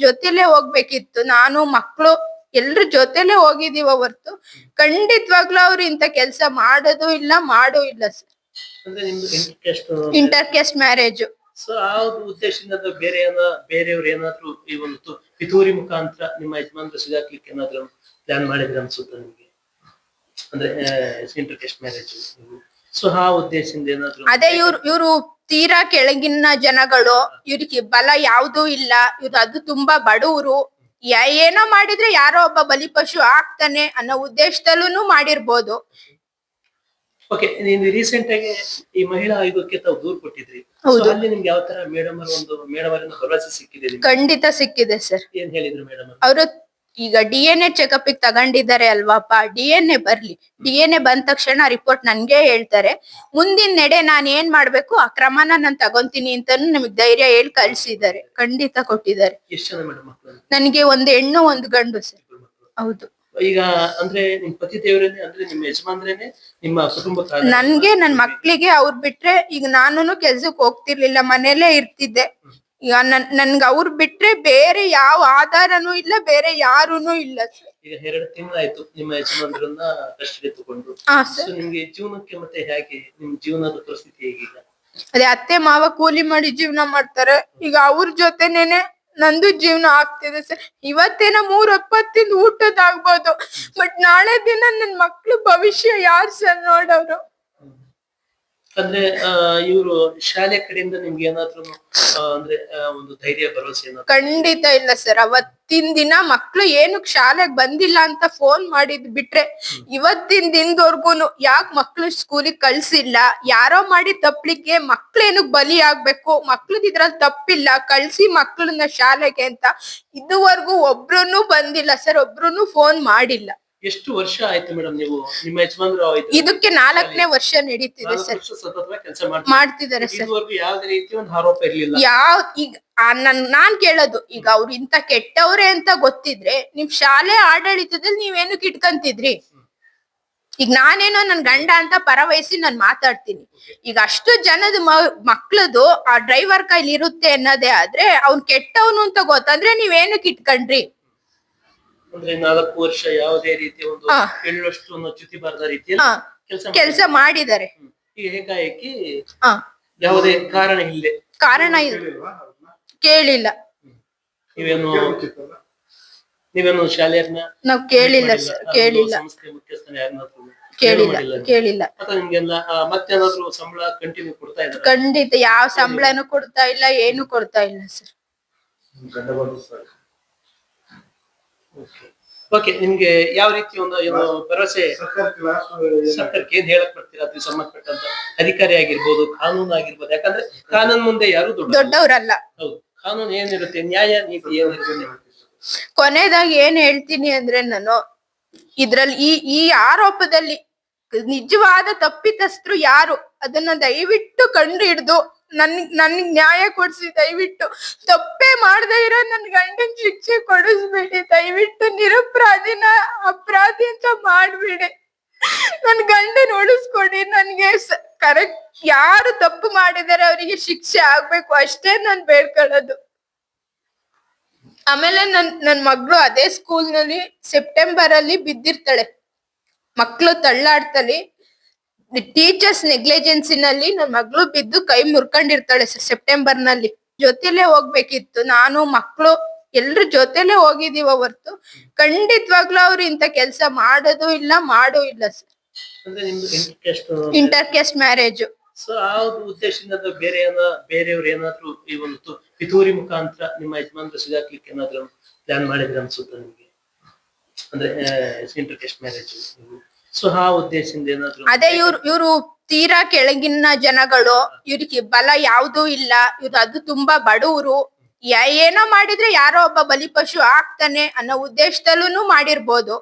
ಜೊತೆಲೆ ಹೋಗ್ಬೇಕಿತ್ತು. ನಾನು ಮಕ್ಳು ಎಲ್ರು ಜೊತೆಲೆ ಹೋಗಿದೀವ ಹೊರ್ತು ಖಂಡಿತವಾಗ್ಲೂ ಅವ್ರು ಇಂತ ಕೆಲ್ಸ ಮಾಡೋದು ಇಲ್ಲ ಮಾಡೂ ಇಲ್ಲ ಸರ್. ಅಂದ್ರೆ ನಿಮ್ದು intercaste inter caste marriage. So ಆ ಒಂದು ಉದ್ದೇಶದಿಂದ ಬೇರೆಯವ್ರು ಏನಾದ್ರು ಈ ಒಂದು ಪಿತೂರಿ ಮುಖಾಂತರ ನಿಮ್ಮ ಯಜಮಾನ್ರು ಸಿಗಾಕ್ಲಿಕ್ಕೆ ಏನಾದ್ರು ಪ್ಲಾನ್ ಮಾಡಿದ್ರೆ ಅನ್ಸುತ್ತೆ ನಿಮ್ಗೆ? ಅಂದ್ರೆ ಇಂಟರ್ಕ್ಯಾಸ್ಟ್ ಮ್ಯಾರೇಜ್. ಸೊ ಆ ಉದ್ದೇಶದಿಂದ ಏನಾದ್ರು ಅದೇ ಇವ್ರು ತೀರಾ ಕೆಳಗಿನ ಜನಗಳು, ಇವ್ರಿಗೆ ಬಲ ಯಾವ್ದೂ ಇಲ್ಲ, ಇವ್ರು ಅದು ತುಂಬಾ ಬಡವರು, ಏನೋ ಮಾಡಿದ್ರೆ ಯಾರೋ ಒಬ್ಬ ಬಲಿಪಶು ಆಗ್ತಾನೆ ಅನ್ನೋ ಉದ್ದೇಶದಲ್ಲೂ ಮಾಡಿರ್ಬೋದು. ಓಕೆ, ನೀವು ರೀಸೆಂಟ್ ಆಗಿ ಈ ಮಹಿಳಾ ಆಯೋಗಕ್ಕೆ ತಾವು ದೂರು ಕೊಟ್ಟಿದ್ರಿ. ಅಲ್ಲಿ ನಿಮ್ಗೆ ಯಾವ ತರ ಮೇಡಮ್ ಅವರಿಂದ ಭರವಸೆ ಸಿಕ್ಕಿದೆ? ಖಂಡಿತ ಸಿಕ್ಕಿದೆ ಸರ್. ಏನ್ ಹೇಳಿದ್ರು ಮೇಡಮ್ ಅವರು? ಈಗ DNA ಚೆಕಪ್ ತಗೊಂಡಿದ್ದಾರೆ ಅಲ್ವಾಪ, DNA ಬರ್ಲಿ, DNA ಬಂದ ತಕ್ಷಣ ರಿಪೋರ್ಟ್ ನನ್ಗೆ ಹೇಳ್ತಾರೆ. ಮುಂದಿನ ನಡೆ ನಾನ್ ಏನ್ ಮಾಡ್ಬೇಕು ಆ ಕ್ರಮನ ನಾನ್ ತಗೊಂತೀನಿ ಅಂತಾನು ನಮಗ್ ಧೈರ್ಯ ಹೇಳಿ ಕಳ್ಸಿದ್ದಾರೆ. ಖಂಡಿತ ಕೊಟ್ಟಿದ್ದಾರೆ. ಎಷ್ಟು ಜನ ಮೇಡಮ್ ಮಕ್ಕಳು? ನನಗೆ ಒಂದು ಹೆಣ್ಣು ಒಂದು ಗಂಡು ಸರ್. ಹೌದು. ಈಗ ಅಂದ್ರೆ ನಿಮ್ ಪತಿ ದೇವರೇನೆ, ಅಂದ್ರೆ ನಿಮ್ಮ ಯಜಮಾನ್ರೇನೆ ನಿಮ್ಮ ಕುಟುಂಬ? ನನ್ಗೆ ನನ್ ಮಕ್ಳಿಗೆ ಅವ್ರ್ ಬಿಟ್ರೆ, ಈಗ ನಾನು ಕೆಲ್ಸಕ್ ಹೋಗ್ತಿರ್ಲಿಲ್ಲ, ಮನೇಲೆ ಇರ್ತಿದ್ದೆ. ಈಗ ನನ್ಗ ಅವ್ರ್ ಬಿಟ್ರೆ ಬೇರೆ ಯಾವ ಆಧಾರನೂ ಇಲ್ಲ, ಬೇರೆ ಯಾರೂನು ಇಲ್ಲ ಸರ್. ಈಗ 2 ತಿಂಗಳಾಯ್ತು ನಿಮ್ಮ ಯಜಮಾನ್ರನ್ನ ಕಸ್ಟಡಿ ತಗೊಂಡು. ನಿಮ್ಗೆ ಜೀವನಕ್ಕೆ ಮತ್ತೆ ಹೇಗೆ ನಿಮ್ ಜೀವನದ ಪರಿಸ್ಥಿತಿ ಹೇಗೀಗ? ಅದೇ ಅತ್ತೆ ಮಾವ ಕೂಲಿ ಮಾಡಿ ಜೀವನ ಮಾಡ್ತಾರೆ. ಈಗ ಅವ್ರ ಜೊತೆನೇನೆ ನಂದು ಜೀವನ ಆಗ್ತಿದೆ ಸರ್. ಇವತ್ತೇನ 3 ಹೊತ್ತಿಂದ ಊಟದಾಗ್ಬೋದು, ಬಟ್ ನಾಳೆ ದಿನ ನನ್ ಮಕ್ಳು ಭವಿಷ್ಯ ಯಾರ್ ಸರ್ ನೋಡೋರು? ಅಂದ್ರೆ ಇವ್ರು ಶಾಲೆ ಕಡೆಯಿಂದ ನಿಮ್ಗೆ ಏನಾದ್ರು ಅಂದ್ರೆ ಒಂದು ಧೈರ್ಯ ಭರವಸೆ? ಖಂಡಿತ ಇಲ್ಲ ಸರ್. ಅವತ್ತಿನ ದಿನ ಮಕ್ಳು ಏನಕ್ ಶಾಲೆಗ್ ಬಂದಿಲ್ಲ ಅಂತ ಫೋನ್ ಮಾಡಿದ್ ಬಿಟ್ರೆ, ಇವತ್ತಿನ ದಿನದವರ್ಗುನು ಯಾಕೆ ಮಕ್ಳು ಸ್ಕೂಲಿಗೆ ಕಳ್ಸಿಲ್ಲ, ಯಾರೋ ಮಾಡಿ ತಪ್ಲಿಕ್ಕೆ ಮಕ್ಳೇನಕ್ ಬಲಿ ಆಗ್ಬೇಕು, ಮಕ್ಳದ್ ಇದ್ರಲ್ಲಿ ತಪ್ಪಿಲ್ಲ, ಕಳ್ಸಿ ಮಕ್ಳನ್ನ ಶಾಲೆಗೆ ಅಂತ ಇದುವರೆಗೂ ಒಬ್ರುನು ಬಂದಿಲ್ಲ ಸರ್, ಒಬ್ರುನು ಫೋನ್ ಮಾಡಿಲ್ಲ. ಎಷ್ಟು ವರ್ಷ ಆಯ್ತು ಮೇಡಮ್ ನೀವು ನಿಮ್ಮ ಯಜಮಾನ್ರು? ಇದಕ್ಕೆ 4ನೇ ವರ್ಷ ನಡೀತಿದೆ ಸರ್. ಕೆಲಸ ಮಾಡ್ತಿದ್ದಾರೆ ಸರ್. ಯಾವುದೇ ರೀತಿ ಒಂದು ಆರೋಪ ಇರ್ಲಿಲ್ಲ? ಈಗ ನಾನ್ ಕೇಳೋದು, ಈಗ ಅವ್ರು ಇಂತ ಕೆಟ್ಟವ್ರೆ ಅಂತ ಗೊತ್ತಿದ್ರೆ ನಿಮ್ ಶಾಲೆ ಆಡಳಿತದಲ್ಲಿ ನೀವೇನಕ್ ಇಟ್ಕಂತಿದ್ರಿ? ಈಗ ನಾನೇನೋ ನನ್ ಗಂಡ ಅಂತ ಪರವಹಿಸಿ ನಾನ್ ಮಾತಾಡ್ತೀನಿ. ಈಗ ಅಷ್ಟು ಜನದ ಮಕ್ಳದು ಆ ಡ್ರೈವರ್ ಕೈಲಿ ಇರುತ್ತೆ ಅನ್ನೋದೇ ಆದ್ರೆ ಅವ್ನ್ ಕೆಟ್ಟವನು ಅಂತ ಗೊತ್ತಂದ್ರೆ ನೀವೇನಕ್ ಇಟ್ಕೊಂಡ್ರಿ? ಅಂದ್ರೆ 4 ವರ್ಷ ಯಾವುದೇ ರೀತಿ ಒಂದು ಹೇಳುವಷ್ಟು ಚ್ಯುತಿ ಬಾರದ ರೀತಿಯಲ್ಲಿ ಕೆಲಸ ಮಾಡಿದ್ದಾರೆ. ಈಗ ಏಕಾಏಕಿ ಯಾವುದೇ ಕಾರಣ ಕೇಳಿಲ್ಲ. ನೀವೇನು ಶಾಲೆಯನ್ನ ನಾವ್ ಕೇಳಿಲ್ಲ ಸರ್, ಕೇಳಿಲ್ಲ. ಸಂಸ್ಥೆ ಮುಖ್ಯಸ್ಥನ ಯಾರನ್ನಾದ್ರೂ ಕೇಳಿಲ್ಲ. ನಿಮ್ಗೆಲ್ಲ ಮತ್ತೇನಾದ್ರು ಸಂಬಳ ಕಂಟಿನ್ಯೂ ಕೊಡ್ತಾ ಇದ್ದಾರೆ? ಖಂಡಿತ ಯಾವ ಸಂಬಳನು ಕೊಡ್ತಾ ಇಲ್ಲ, ಏನು ಕೊಡ್ತಾ ಇಲ್ಲ ಸರ್. ಓಕೆ, ನಿಮ್ಗೆ ಯಾವ ರೀತಿ ಒಂದು ಭರವಸೆ ಸರ್ಕಾರಕ್ಕೆ ಏನ್ ಹೇಳಕ್ ಬರ್ತೀರಾ? ಅದ್ರ ಸಂಬಂಧಪಟ್ಟಂತ ಅಧಿಕಾರಿ ಆಗಿರ್ಬೋದು, ಕಾನೂನು ಆಗಿರ್ಬೋದು, ಯಾಕಂದ್ರೆ ಕಾನೂನು ಮುಂದೆ ಯಾರು ದೊಡ್ಡವರಲ್ಲ. ಹೌದು, ಕಾನೂನು ಏನಿರುತ್ತೆ, ನ್ಯಾಯ ನೀತಿ ಏನಿರುತ್ತೆ? ಕೊನೆದಾಗಿ ಏನ್ ಹೇಳ್ತೀನಿ ಅಂದ್ರೆ, ನಾನು ಇದ್ರಲ್ಲಿ ಈ ಆರೋಪದಲ್ಲಿ ನಿಜವಾದ ತಪ್ಪಿತಸ್ಥರು ಯಾರು ಅದನ್ನ ದಯವಿಟ್ಟು ಕಂಡು ಹಿಡ್ದು ನನ್ಗ್ ನ್ಯಾಯ ಕೊಡ್ಸಿ. ದಯವಿಟ್ಟು ತಪ್ಪೇ ಮಾಡದೇ ಇರೋ ನನ್ ಗಂಡನ್ ಶಿಕ್ಷೆ ಕೊಡಿಸ್ಬೇಡಿ. ದಯವಿಟ್ಟು ನಿರಪರಾಧಿನ ಅಪರಾಧಿ ಅಂತ ಮಾಡ್ಬೇಡಿ. ನನ್ ಗಂಡನ್ ಉಳಿಸ್ಕೊಡಿ. ನನ್ಗೆ ಕರೆಕ್ಟ್ ಯಾರು ತಪ್ಪು ಮಾಡಿದಾರೆ ಅವರಿಗೆ ಶಿಕ್ಷೆ ಆಗ್ಬೇಕು ಅಷ್ಟೇ ನಾನ್ ಬೇಡ್ಕೊಳ್ಳೋದು. ಆಮೇಲೆ ನನ್ ಮಗಳು ಅದೇ ಸ್ಕೂಲ್ ನಲ್ಲಿ ಸೆಪ್ಟೆಂಬರ್ ಅಲ್ಲಿ ಬಿದ್ದಿರ್ತಾಳೆ. ಮಕ್ಳು ತಳ್ಳಾಡ್ತಲಿ ಟೀಚರ್ಸ್ ನೆಗ್ಲಿಜೆನ್ಸಿನಲ್ಲಿ ನನ್ ಮಗಳು ಬಿದ್ದು ಕೈ ಮುರ್ಕೊಂಡಿರ್ತಾಳೆ ಸರ್. ಸೆಪ್ಟೆಂಬರ್ ನಲ್ಲಿ ಜೊತೆಲೆ ಹೋಗ್ಬೇಕಿತ್ತು. ನಾನು ಮಕ್ಳು ಎಲ್ರು ಜೊತೆಲೆ ಹೋಗಿದೀವ ಹೊರ್ತು ಖಂಡಿತವಾಗ್ಲೂ ಅವ್ರು ಇಂತ ಕೆಲ್ಸ ಮಾಡೋದು ಇಲ್ಲ, ಮಾಡೂ ಇಲ್ಲ sir. Inter caste marriage. So ಆ ಉದ್ದೇಶದಿಂದ ಬೇರೆಯವ್ರು ಏನಾದ್ರು ಈ ಒಂದು ಪಿತೂರಿ ಮುಖಾಂತರ ನಿಮ್ಮ ಯಜಮಾನ್ರು ಸಿಗಾಕ್ಲಿಕ್ಕೆ ಏನಾದ್ರು ಪ್ಲಾನ್ ಮಾಡಿದ್ರೆ ಅನ್ಸುತ್ತೆ ನಿಮ್ಗೆ? ಅಂದ್ರೆ ಇಂಟರ್ ಕ್ಯಾಸ್ಟ್ ಮ್ಯಾರೇಜ್. ಸೊ ಆ ಉದ್ದೇಶದಿಂದ ಏನಾದ್ರು ಅದೇ ಇವ್ರು ತೀರಾ ಕೆಳಗಿನ ಜನಗಳು, ಇವ್ರಿಗೆ ಬಲ ಯಾವ್ದೂ ಇಲ್ಲ, ಇವ್ರು ಅದು ತುಂಬಾ ಬಡವರು, ಏನೋ ಮಾಡಿದ್ರೆ ಯಾರೋ ಒಬ್ಬ ಬಲಿಪಶು ಆಗ್ತಾನೆ ಅನ್ನೋ ಉದ್ದೇಶದಲ್ಲೂ ಮಾಡಿರ್ಬೋದು.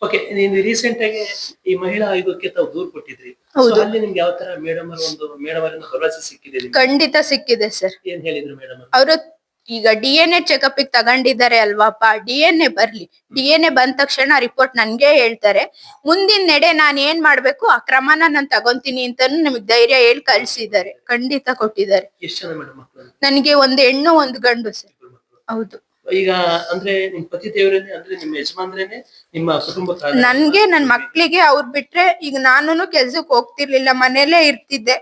ಓಕೆ, ನೀವು ರೀಸೆಂಟ್ ಆಗಿ ಈ ಮಹಿಳಾ ಆಯೋಗಕ್ಕೆ ತಾವು ದೂರು ಕೊಟ್ಟಿದ್ರಿ. ಅಲ್ಲಿ ನಿಮ್ಗೆ ಯಾವ ತರ ಮೇಡಮ್ ಅವರಿಂದ ಭರವಸೆ ಸಿಕ್ಕಿದೆ? ಖಂಡಿತ ಸಿಕ್ಕಿದೆ ಸರ್. ಏನ್ ಹೇಳಿದ್ರು ಮೇಡಮ್ ಅವರು? ಈಗ DNA ಚೆಕಪ್ ತಗೊಂಡಿದ್ದಾರೆ ಅಲ್ವಾಪ, DNA ಬರ್ಲಿ, DNA ಬಂದ ತಕ್ಷಣ ರಿಪೋರ್ಟ್ ನನ್ಗೆ ಹೇಳ್ತಾರೆ. ಮುಂದಿನ ನಡೆ ನಾನ್ ಏನ್ ಮಾಡ್ಬೇಕು ಆ ಕ್ರಮನ ನಾನ್ ತಗೊಂತೀನಿ ಅಂತಾನು ನಮಗ್ ಧೈರ್ಯ ಹೇಳಿ ಕಳ್ಸಿದ್ದಾರೆ. ಖಂಡಿತ ಕೊಟ್ಟಿದ್ದಾರೆ. ಎಷ್ಟು ಜನ ಮೇಡಮ್ ಮಕ್ಕಳು? ನನಗೆ ಒಂದು ಹೆಣ್ಣು ಒಂದು ಗಂಡು ಸರ್. ಹೌದು. ಈಗ ಅಂದ್ರೆ ನಿಮ್ ಪತಿ ದೇವರೇನೆ ಅಂದ್ರೆ ನಿಮ್ಮ ಯಜಮಾನ್ರೇನೆ ನಿಮ್ಮ ಕುಟುಂಬಕ್ಕೆ ಆಧಾರ ನನ್ಗೆ ಅಲ್ವಾ? ನನ್ ಮಕ್ಳಿಗೆ ಅವ್ರ್ ಬಿಟ್ರೆ ಈಗ ನಾನುನು ಕೆಲ್ಸಕ್ ಹೋಗ್ತಿರ್ಲಿಲ್ಲ, ಮನೇಲೇ ಇರ್ತಿದ್ದೆ.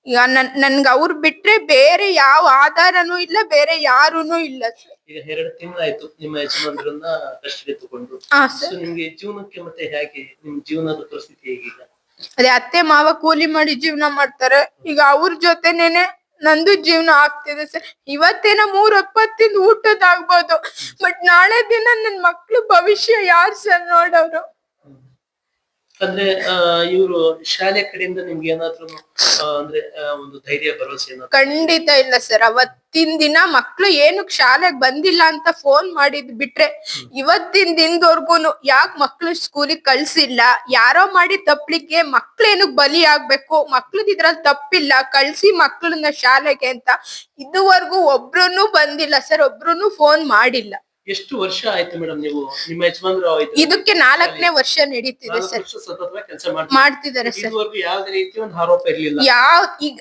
ಈಗ ನನ್ಗ ಅವ್ರ್ ಬಿಟ್ರೆ ಬೇರೆ ಯಾವ ಆಧಾರನೂ ಇಲ್ಲ, ಬೇರೆ ಯಾರೂನು ಇಲ್ಲ ಸರ್. ಈಗ 2 ತಿಂಗಳಾಯ್ತು ನಿಮ್ಮ ಯಜಮಾನ್ರನ್ನ ಕಸ್ಟಡಿ ತಗೊಂಡು. ಹಾ ಸೊ ಸರ್. ನಿಮ್ಗೆ ಜೀವನಕ್ಕೆ ಮತ್ತೆ ಹೇಗೆ ನಿಮ್ ಜೀವನದ ಪರಿಸ್ಥಿತಿ ಹೇಗೀಗ? ಅದೇ ಅತ್ತೆ ಮಾವ ಕೂಲಿ ಮಾಡಿ ಜೀವನ ಮಾಡ್ತಾರೆ. ಈಗ ಅವ್ರ ಜೊತೆನೇನೆ ನಂದು ಜೀವನ ಆಗ್ತಿದೆ ಸರ್. ಇವತ್ತೇನ 3 ಹೊತ್ತಿಂದ ಊಟದಾಗ್ಬೋದು, ಬಟ್ ನಾಳೆ ದಿನ ನನ್ ಮಕ್ಳು ಭವಿಷ್ಯ ಯಾರ್ ಸರ್ ನೋಡೋರು? ಅಂದ್ರೆ ಇವ್ರು ಶಾಲೆ ಕಡೆಯಿಂದ ನಿಮ್ಗೆ ಏನಾದ್ರು ಅಂದ್ರೆ ಒಂದು ಧೈರ್ಯ ಭರವಸೆ ಏನಾದ್ರು? ಖಂಡಿತ ಇಲ್ಲ ಸರ್. ಅವತ್ತಿನ ದಿನ ಮಕ್ಳು ಏನಕ್ ಶಾಲೆಗ್ ಬಂದಿಲ್ಲ ಅಂತ ಫೋನ್ ಮಾಡಿದ್ ಬಿಟ್ರೆ ಇವತ್ತಿನ ದಿನದವರ್ಗುನು ಯಾಕ್ ಮಕ್ಳು ಸ್ಕೂಲಿಗೆ ಕಳ್ಸಿಲ್ಲ, ಯಾರೋ ಮಾಡಿ ತಪ್ಲಿಕ್ಕೆ ಮಕ್ಳೇನಕ್ ಬಲಿ ಆಗ್ಬೇಕು, ಮಕ್ಳದ್ ಇದ್ರಲ್ಲಿ ತಪ್ಪಿಲ್ಲ, ಕಳ್ಸಿ ಮಕ್ಳನ್ನ ಶಾಲೆಗೆ ಅಂತ ಇದುವರೆಗೂ ಒಬ್ರುನು ಬಂದಿಲ್ಲ ಸರ್, ಒಬ್ರುನು ಫೋನ್ ಮಾಡಿಲ್ಲ. ಎಷ್ಟು ವರ್ಷ ಆಯ್ತು ಮೇಡಮ್ ನೀವು ನಿಮ್ಮ ಯಜಮಾನ್ರು ಇದಕ್ಕೆ 4ನೇ ವರ್ಷ ನಡೀತಿದೆ ಸರ್. ಸತತವಾಗಿ ಕೆಲಸ ಮಾಡ್ತಿದ್ದಾರೆ ಸರ್. ಇದುವರೆಗೂ ಯಾವುದೇ ರೀತಿ ಒಂದು ಆರೋಪ ಇರ್ಲಿಲ್ಲ? ಈಗ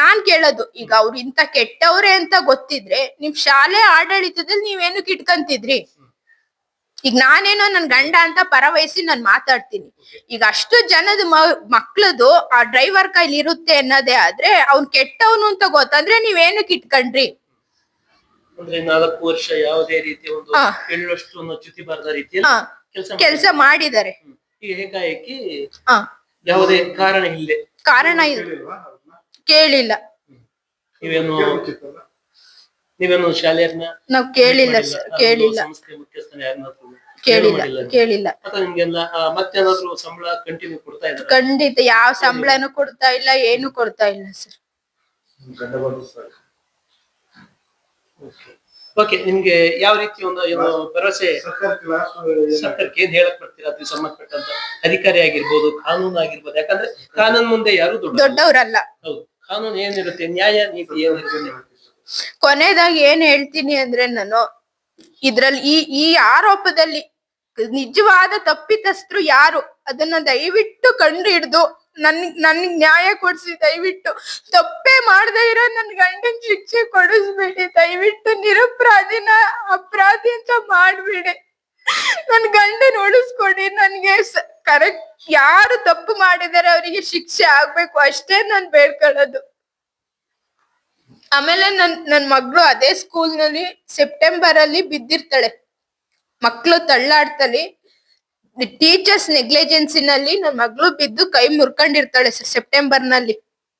ನಾನ್ ಕೇಳೋದು, ಈಗ ಅವ್ರು ಇಂತ ಕೆಟ್ಟವ್ರೆ ಅಂತ ಗೊತ್ತಿದ್ರೆ ನಿಮ್ ಶಾಲೆ ಆಡಳಿತದಲ್ಲಿ ನೀವೇನಕ್ ಇಟ್ಕಂತಿದ್ರಿ? ಈಗ ನಾನೇನೋ ನನ್ ಗಂಡ ಅಂತ ಪರವಹಿಸಿ ನಾನ್ ಮಾತಾಡ್ತೀನಿ. ಈಗ ಅಷ್ಟು ಜನದ ಮಕ್ಳದು ಆ ಡ್ರೈವರ್ ಕೈಲಿ ಇರುತ್ತೆ ಅನ್ನೋದೇ ಆದ್ರೆ ಅವ್ನ್ ಕೆಟ್ಟವನು ಅಂತ ಗೊತ್ತಂದ್ರೆ ನೀವೇನಕ್ ಇಟ್ಕೊಂಡ್ರಿ? ಅಂದ್ರೆ 4 ವರ್ಷ ಯಾವುದೇ ರೀತಿಯ ಒಂದು ಹೇಳುವಷ್ಟು ಚ್ಯುತಿ ಬಾರದ ರೀತಿಯಲ್ಲಿ ಕೆಲಸ ಮಾಡಿದ್ದಾರೆ. ಈಗ ಏಕಾಏಕಿ ಯಾವುದೇ ಕಾರಣ ಇಲ್ಲದೆ ಕೇಳಿಲ್ಲ. ನೀವೇನು ಶಾಲೆಯನ್ನ ನಾವ್ ಕೇಳಿಲ್ಲ ಸರ್, ಕೇಳಿಲ್ಲ, ಸಂಸ್ಥೆ ಮುಖ್ಯಸ್ಥನ ಯಾರನ್ನಾದ್ರೂ ಕೇಳಿಲ್ಲ. ಅಥವಾ ನಿಮ್ಗೆಲ್ಲ ಮತ್ತೇನಾದ್ರೂ ಸಂಬಳ ಕಂಟಿನ್ಯೂ ಕೊಡ್ತಾ ಇದ್ದಾರೆ? ಖಂಡಿತ ಯಾವ ಸಂಬಳನು ಕೊಡ್ತಾ ಇಲ್ಲ, ಏನು ಕೊಡ್ತಾ ಇಲ್ಲ ಸರ್. ಓಕೆ, ನಿಮ್ಗೆ ಯಾವ ರೀತಿ ಒಂದು ಏನು ಭರವಸೆ ಸರ್ಕಾರಕ್ಕೆ ಏನ್ ಹೇಳಕ್ ಬರ್ತೀರಾ? ಅದ್ರ ಸಂಬಂಧಪಟ್ಟಂತ ಅಧಿಕಾರಿ ಆಗಿರ್ಬೋದು, ಕಾನೂನು ಆಗಿರ್ಬೋದು, ಯಾಕಂದ್ರೆ ಕಾನೂನು ಮುಂದೆ ಯಾರು ದೊಡ್ಡವರಲ್ಲ. ಹೌದು, ಕಾನೂನು ಏನಿರುತ್ತೆ, ನ್ಯಾಯ ನೀತಿ ಏನಿರುತ್ತೆ? ಕೊನೆದಾಗಿ ಏನ್ ಹೇಳ್ತೀನಿ ಅಂದ್ರೆ ನಾನು ಇದ್ರಲ್ಲಿ ಈ ಆರೋಪದಲ್ಲಿ ನಿಜವಾದ ತಪ್ಪಿತಸ್ಥರು ಯಾರು ಅದನ್ನ ದಯವಿಟ್ಟು ಕಂಡು ಹಿಡ್ದು ನನ್ಗ್ ನ್ಯಾಯ ಕೊಡ್ಸಿ. ದಯವಿಟ್ಟು ತಪ್ಪೇ ಮಾಡದೇ ಇರೋ ನನ್ ಗಂಡನ್ ಶಿಕ್ಷೆ ಕೊಡಿಸ್ಬೇಡಿ. ದಯವಿಟ್ಟು ನಿರಪರಾಧಿನ ಅಪರಾಧಿ ಅಂತ ಮಾಡ್ಬೇಡಿ. ನನ್ ಗಂಡನ್ ಉಳಿಸ್ಕೊಡಿ. ನನ್ಗೆ ಕರೆಕ್ಟ್ ಯಾರು ತಪ್ಪು ಮಾಡಿದಾರೆ ಅವರಿಗೆ ಶಿಕ್ಷೆ ಆಗ್ಬೇಕು ಅಷ್ಟೇ ನಾನ್ ಬೇಡ್ಕೊಳ್ಳೋದು. ಆಮೇಲೆ ನನ್ ಮಗಳು ಅದೇ ಸ್ಕೂಲ್ ನಲ್ಲಿ ಸೆಪ್ಟೆಂಬರ್ ಅಲ್ಲಿ ಬಿದ್ದಿರ್ತಾಳೆ. ಮಕ್ಳು ತಳ್ಳಾಡ್ತಲಿ ಟೀಚರ್ಸ್ ನೆಗ್ಲಿಜೆನ್ಸಿನಲ್ಲಿ ನನ್ ಮಗಳು ಬಿದ್ದು ಕೈ ಮುರ್ಕೊಂಡಿರ್ತಾಳೆ ಸೆಪ್ಟೆಂಬರ್ ನಲ್ಲಿ.